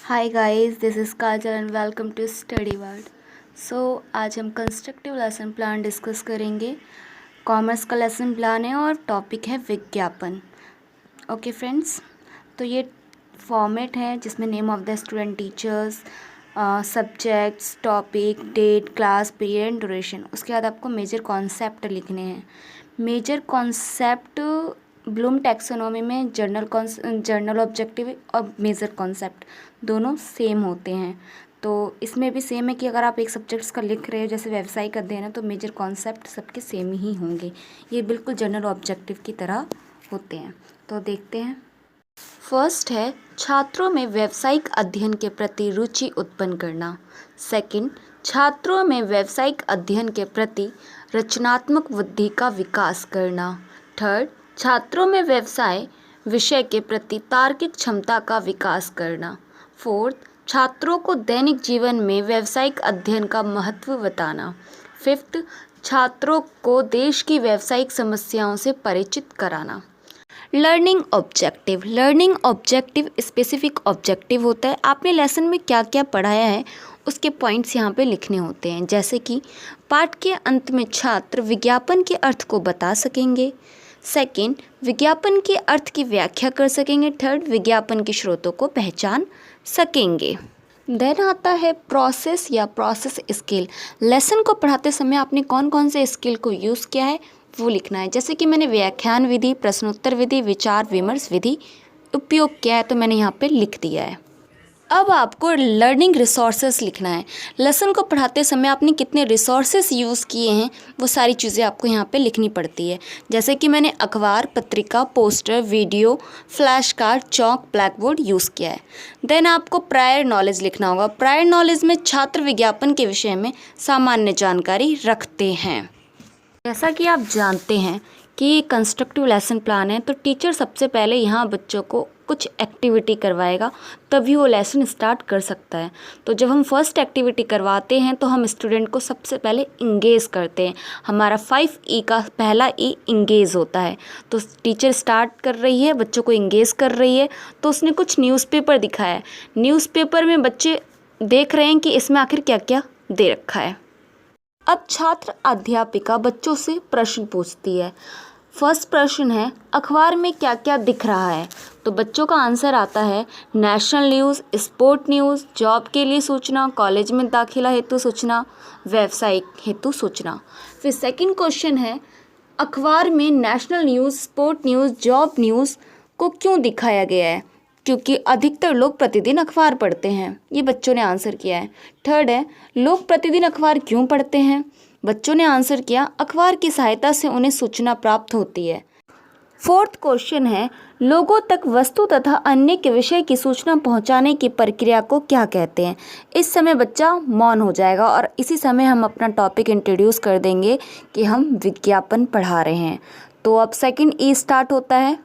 Hi guys, this is Kajal and welcome to study world. आज हम constructive lesson plan discuss करेंगे। Commerce का lesson plan है और टॉपिक है विज्ञापन। ओके फ्रेंड्स, तो ये फॉर्मेट है जिसमें name of the student, teachers, subjects, topic, date, class, period and duration. उसके बाद आपको मेजर कॉन्सेप्ट लिखने हैं। मेजर कॉन्सेप्ट ब्लूम टैक्सोनॉमी में जर्नल ऑब्जेक्टिव और मेजर कॉन्सेप्ट दोनों सेम होते हैं। तो इसमें भी सेम है कि अगर आप एक सब्जेक्ट्स का लिख रहे हो, जैसे व्यावसायिक अध्ययन है, तो मेजर कॉन्सेप्ट सबके सेम ही होंगे। ये बिल्कुल जर्नल ऑब्जेक्टिव की तरह होते हैं। तो देखते हैं। फर्स्ट है छात्रों में व्यावसायिक अध्ययन के प्रति रुचि उत्पन्न करना। सेकंड, छात्रों में व्यावसायिक अध्ययन के प्रति रचनात्मक बुद्धि का विकास करना। थर्ड, छात्रों में व्यवसाय विषय के प्रति तार्किक क्षमता का विकास करना। फोर्थ, छात्रों को दैनिक जीवन में व्यावसायिक अध्ययन का महत्व बताना। फिफ्थ, छात्रों को देश की व्यावसायिक समस्याओं से परिचित कराना। लर्निंग ऑब्जेक्टिव स्पेसिफिक ऑब्जेक्टिव होता है। आपने लेसन में क्या क्या पढ़ाया है उसके पॉइंट्स यहाँ पे लिखने होते हैं। जैसे कि पाठ के अंत में छात्र विज्ञापन के अर्थ को बता सकेंगे। सेकंड, विज्ञापन के अर्थ की व्याख्या कर सकेंगे। थर्ड, विज्ञापन के स्रोतों को पहचान सकेंगे। देन आता है प्रोसेस या प्रोसेस स्किल। लेसन को पढ़ाते समय आपने कौन कौन से स्किल को यूज़ किया है वो लिखना है। जैसे कि मैंने व्याख्यान विधि, प्रश्नोत्तर विधि, विचार विमर्श विधि उपयोग किया है, तो मैंने यहाँ पे लिख दिया है। अब आपको लर्निंग रिसोर्सेस लिखना है। लेसन को पढ़ाते समय आपने कितने रिसोर्सेस यूज़ किए हैं वो सारी चीज़ें आपको यहाँ पे लिखनी पड़ती है। जैसे कि मैंने अखबार, पत्रिका, पोस्टर, वीडियो, फ्लैश कार्ड, चौक, ब्लैक बोर्ड यूज़ किया है। देन आपको प्रायर नॉलेज लिखना होगा। प्रायर नॉलेज में छात्र विज्ञापन के विषय में सामान्य जानकारी रखते हैं। जैसा कि आप जानते हैं कि कंस्ट्रक्टिव लेसन प्लान है, तो टीचर सबसे पहले यहाँ बच्चों को कुछ एक्टिविटी करवाएगा, तभी वो लेसन स्टार्ट कर सकता है। तो जब हम फर्स्ट एक्टिविटी करवाते हैं तो हम स्टूडेंट को सबसे पहले इंगेज करते हैं। हमारा 5E का पहला E इंगेज होता है। तो टीचर स्टार्ट कर रही है, बच्चों को इंगेज कर रही है, तो उसने कुछ न्यूज़पेपर दिखाया है। न्यूज़पेपर में बच्चे देख रहे हैं कि इसमें आखिर क्या क्या दे रखा है। अब छात्र अध्यापिका बच्चों से प्रश्न पूछती है। फर्स्ट प्रश्न है, अखबार में क्या क्या दिख रहा है? तो बच्चों का आंसर आता है national news, sport news, job के लिए सूचना, कॉलेज में दाखिला हेतु सूचना, व्यावसायिक हेतु सूचना। फिर सेकंड क्वेश्चन है, अखबार में national news, sport news, job news को क्यों दिखाया गया है? क्योंकि अधिकतर लोग प्रतिदिन अखबार पढ़ते हैं। ये बच्चों ने आंसर किया है। थर्ड है, लोग प्रतिदिन अखबार क्यों पढ़ते हैं? बच्चों ने आंसर किया, अखबार की सहायता से उन्हें सूचना प्राप्त होती है। फोर्थ क्वेश्चन है, लोगों तक वस्तु तथा अन्य के विषय की सूचना पहुंचाने की प्रक्रिया को क्या कहते हैं? इस समय बच्चा मौन हो जाएगा और इसी समय हम अपना टॉपिक इंट्रोड्यूस कर देंगे कि हम विज्ञापन पढ़ा रहे हैं। तो अब सेकंड E स्टार्ट होता है।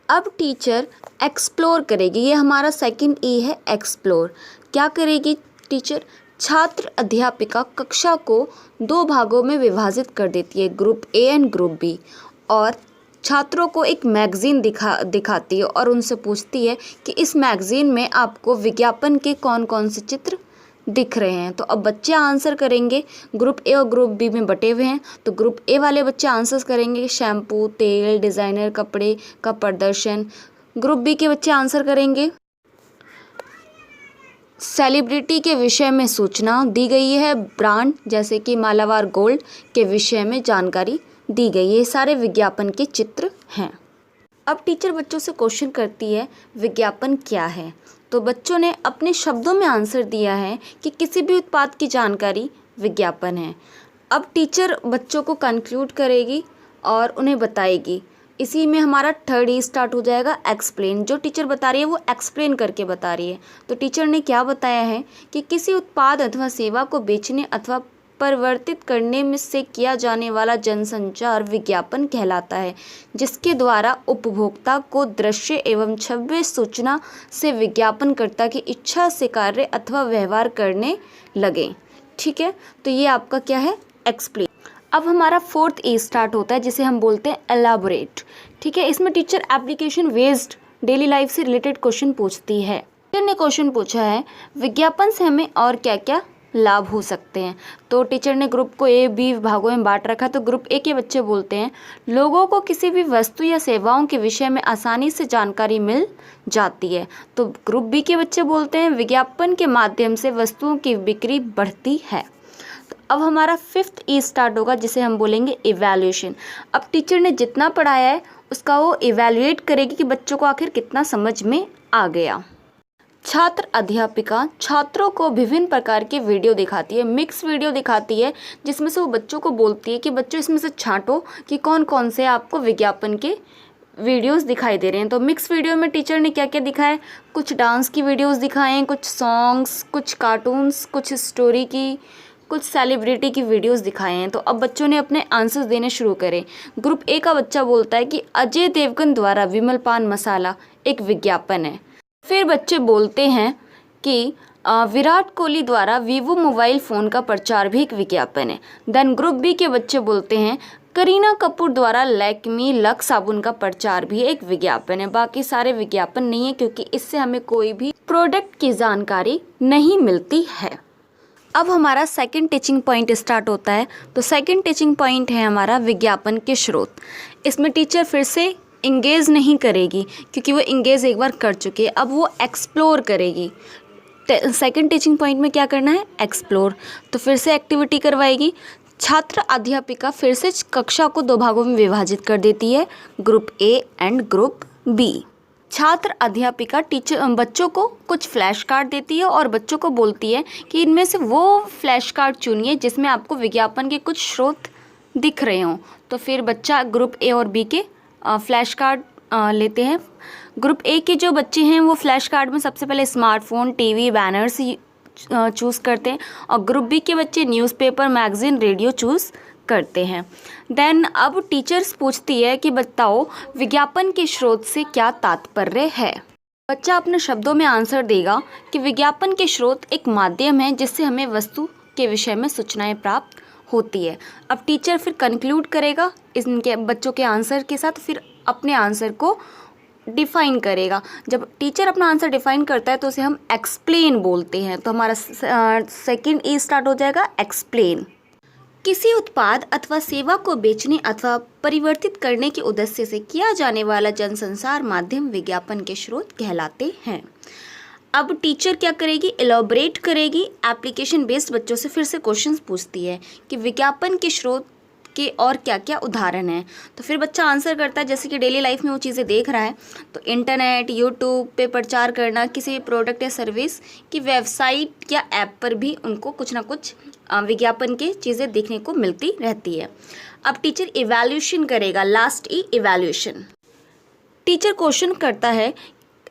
अब टीचर एक्सप्लोर करेगी। ये हमारा सेकंड E है, एक्सप्लोर। क्या करेगी टीचर? छात्र अध्यापिका कक्षा को 2 भागों में विभाजित कर देती है, group A and group B, और छात्रों को एक मैगज़ीन दिखाती है और उनसे पूछती है कि इस मैगज़ीन में आपको विज्ञापन के कौन कौन से चित्र दिख रहे हैं। तो अब बच्चे आंसर करेंगे। ग्रुप A और ग्रुप B में बटे हुए हैं। तो ग्रुप A वाले बच्चे आंसर करेंगे शैम्पू, तेल, डिज़ाइनर कपड़े का प्रदर्शन। ग्रुप B के बच्चे आंसर करेंगे सेलिब्रिटी के विषय में सूचना दी गई है, ब्रांड जैसे कि मालाबार गोल्ड के विषय में जानकारी दी गई है। ये सारे विज्ञापन के चित्र हैं। अब टीचर बच्चों से क्वेश्चन करती है, विज्ञापन क्या है? तो बच्चों ने अपने शब्दों में आंसर दिया है कि किसी भी उत्पाद की जानकारी विज्ञापन है। अब टीचर बच्चों को कंक्लूड करेगी और उन्हें बताएगी। इसी में हमारा थर्ड E स्टार्ट हो जाएगा, एक्सप्लेन। जो टीचर बता रही है वो एक्सप्लेन करके बता रही है। तो टीचर ने क्या बताया है कि किसी उत्पाद अथवा सेवा को बेचने अथवा परिवर्तित करने में से किया जाने वाला जनसंचार विज्ञापन कहलाता है, जिसके द्वारा उपभोक्ता को दृश्य एवं छवि सूचना से विज्ञापनकर्ता की इच्छा से कार्य अथवा व्यवहार करने लगे। ठीक है, तो ये आपका क्या है, एक्सप्लेन। अब हमारा फोर्थ E स्टार्ट होता है, जिसे हम बोलते हैं एलाबोरेट। ठीक है, इसमें teacher application based daily life से रिलेटेड क्वेश्चन पूछती है। टीचर ने क्वेश्चन पूछा है विज्ञापन से हमें और क्या क्या लाभ हो सकते हैं। तो टीचर ने ग्रुप को ए बी भागों में बांट रखा। तो ग्रुप ए के बच्चे बोलते हैं लोगों को किसी भी वस्तु या सेवाओं के विषय में आसानी से जानकारी मिल जाती है। तो ग्रुप बी के बच्चे बोलते हैं विज्ञापन के माध्यम से वस्तुओं की बिक्री बढ़ती है। तो अब हमारा 5th ई स्टार्ट होगा, जिसे हम बोलेंगे इवैल्यूएशन। अब टीचर ने जितना पढ़ाया है उसका वो इवैल्यूएट करेगी कि बच्चों को आखिर कितना समझ में आ गया। छात्र अध्यापिका छात्रों को विभिन्न प्रकार के वीडियो दिखाती है, मिक्स वीडियो दिखाती है, जिसमें से वो बच्चों को बोलती है कि बच्चों इसमें से छांटो कि कौन कौन से आपको विज्ञापन के वीडियोस दिखाई दे रहे हैं। तो मिक्स वीडियो में टीचर ने क्या क्या दिखाया, कुछ डांस की वीडियोस दिखाए हैं, कुछ सॉन्ग्स, कुछ कार्टून्स, कुछ स्टोरी की, कुछ सेलिब्रिटी की वीडियोस दिखाए हैं। तो अब बच्चों ने अपने आंसर्स देने शुरू करें। ग्रुप ए का बच्चा बोलता है कि अजय देवगन द्वारा विमल पान मसाला एक विज्ञापन है। फिर बच्चे बोलते हैं कि विराट कोहली द्वारा वीवो मोबाइल फ़ोन का प्रचार भी एक विज्ञापन है। देन ग्रुप बी के बच्चे बोलते हैं करीना कपूर द्वारा लैक्मी लक्स साबुन का प्रचार भी एक विज्ञापन है। बाकी सारे विज्ञापन नहीं है, क्योंकि इससे हमें कोई भी प्रोडक्ट की जानकारी नहीं मिलती है। अब हमारा सेकंड टीचिंग पॉइंट स्टार्ट होता है। तो सेकंड टीचिंग पॉइंट है हमारा विज्ञापन के स्रोत। इसमें टीचर फिर से इंगेज नहीं करेगी, क्योंकि वो इंगेज एक बार कर चुकी है, अब वो एक्सप्लोर करेगी। सेकंड टीचिंग पॉइंट में क्या करना है, एक्सप्लोर। तो फिर से एक्टिविटी करवाएगी। छात्र अध्यापिका फिर से कक्षा को 2 भागों में विभाजित कर देती है, group A and group B. छात्र अध्यापिका बच्चों को कुछ फ्लैश कार्ड देती है और बच्चों को बोलती है कि इनमें से वो फ्लैश कार्ड चुनिए जिसमें आपको विज्ञापन के कुछ स्रोत दिख रहे हों। तो फिर बच्चा ग्रुप ए और बी के फ्लैश कार्ड लेते हैं। ग्रुप ए के जो बच्चे हैं वो फ्लैश कार्ड में सबसे पहले स्मार्टफोन, टीवी, बैनर्स चूज़ करते हैं, और ग्रुप बी के बच्चे न्यूज़पेपर, मैगज़ीन, रेडियो चूज़ करते हैं। देन अब टीचर्स पूछती है कि बताओ विज्ञापन के स्रोत से क्या तात्पर्य है। बच्चा अपने शब्दों में आंसर देगा कि विज्ञापन के स्रोत एक माध्यम है जिससे हमें वस्तु के विषय में सूचनाएं प्राप्त होती है। अब टीचर फिर कंक्लूड करेगा इनके बच्चों के आंसर के साथ, फिर अपने आंसर को डिफ़ाइन करेगा। जब टीचर अपना आंसर डिफ़ाइन करता है तो उसे हम एक्सप्लेन बोलते हैं। तो हमारा सेकंड ई स्टार्ट हो जाएगा एक्सप्लेन। किसी उत्पाद अथवा सेवा को बेचने अथवा परिवर्तित करने के उद्देश्य से किया जाने वाला जनसंचार माध्यम विज्ञापन के स्रोत कहलाते हैं। अब टीचर क्या करेगी, एलॉबरेट करेगी। एप्लीकेशन बेस्ड बच्चों से फिर से क्वेश्चंस पूछती है कि विज्ञापन के स्रोत के और क्या क्या उदाहरण हैं। तो फिर बच्चा आंसर करता है, जैसे कि डेली लाइफ में वो चीज़ें देख रहा है। तो इंटरनेट, यूट्यूब पे प्रचार करना, किसी प्रोडक्ट या सर्विस की वेबसाइट या ऐप पर भी उनको कुछ ना कुछ विज्ञापन की चीज़ें देखने को मिलती रहती है। अब टीचर इवैल्यूएशन करेगा, लास्ट ई इवैल्यूएशन। टीचर क्वेश्चन करता है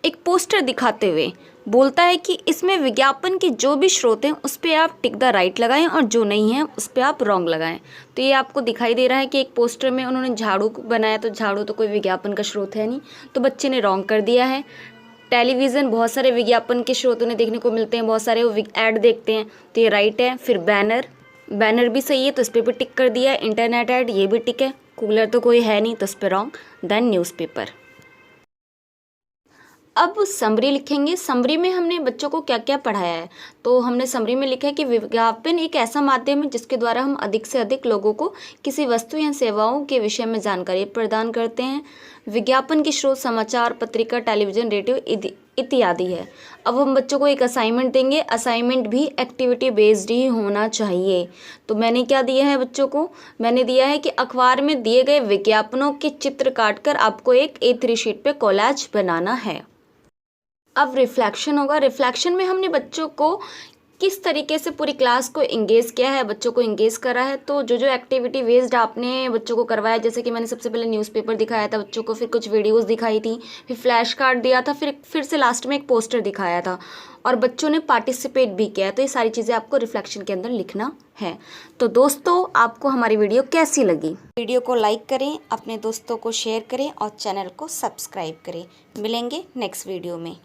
एक पोस्टर दिखाते हुए, बोलता है कि इसमें विज्ञापन के जो भी स्रोत हैं उस पर आप टिक द राइट लगाएं और जो नहीं है उस पर आप रॉन्ग लगाएं। तो ये आपको दिखाई दे रहा है कि एक पोस्टर में उन्होंने झाड़ू बनाया, तो झाड़ू तो कोई विज्ञापन का स्रोत है नहीं, तो बच्चे ने रॉन्ग कर दिया है। टेलीविज़न, बहुत सारे विज्ञापन के स्रोत उन्हें देखने को मिलते हैं, बहुत सारे वो ऐड देखते हैं, तो ये राइट है। फिर बैनर भी सही है तो इस पर भी टिक कर दिया है। इंटरनेट ऐड, ये भी टिक है। कूलर तो कोई है नहीं तो इस पर रॉन्ग। Then newspaper. अब समरी लिखेंगे। समरी में हमने बच्चों को क्या क्या पढ़ाया है। तो हमने समरी में लिखा है कि विज्ञापन एक ऐसा माध्यम है जिसके द्वारा हम अधिक से अधिक लोगों को किसी वस्तु या सेवाओं के विषय में जानकारी प्रदान करते हैं। विज्ञापन के स्रोत समाचार पत्रिका, टेलीविज़न, रेडियो इत्यादि है। अब हम बच्चों को एक असाइनमेंट देंगे। असाइनमेंट भी एक्टिविटी बेस्ड ही होना चाहिए। तो मैंने क्या दिया है बच्चों को, मैंने दिया है कि अखबार में दिए गए विज्ञापनों के चित्र काटकर आपको एक A3 शीट पे कोलाज बनाना है। अब रिफ्लेक्शन होगा। रिफ्लेक्शन में हमने बच्चों को किस तरीके से पूरी क्लास को इंगेज किया है, बच्चों को इंगेज करा है। तो जो जो एक्टिविटी बेस्ड आपने बच्चों को करवाया, जैसे कि मैंने सबसे पहले न्यूज़पेपर दिखाया था बच्चों को, फिर कुछ वीडियोस दिखाई थी, फिर फ्लैश कार्ड दिया था, फिर से लास्ट में एक पोस्टर दिखाया था और बच्चों ने पार्टिसिपेट भी किया। तो ये सारी चीज़ें आपको रिफ्लेक्शन के अंदर लिखना है। तो दोस्तों, आपको हमारी वीडियो कैसी लगी? वीडियो को लाइक करें, अपने दोस्तों को शेयर करें और चैनल को सब्सक्राइब करें। मिलेंगे नेक्स्ट वीडियो में।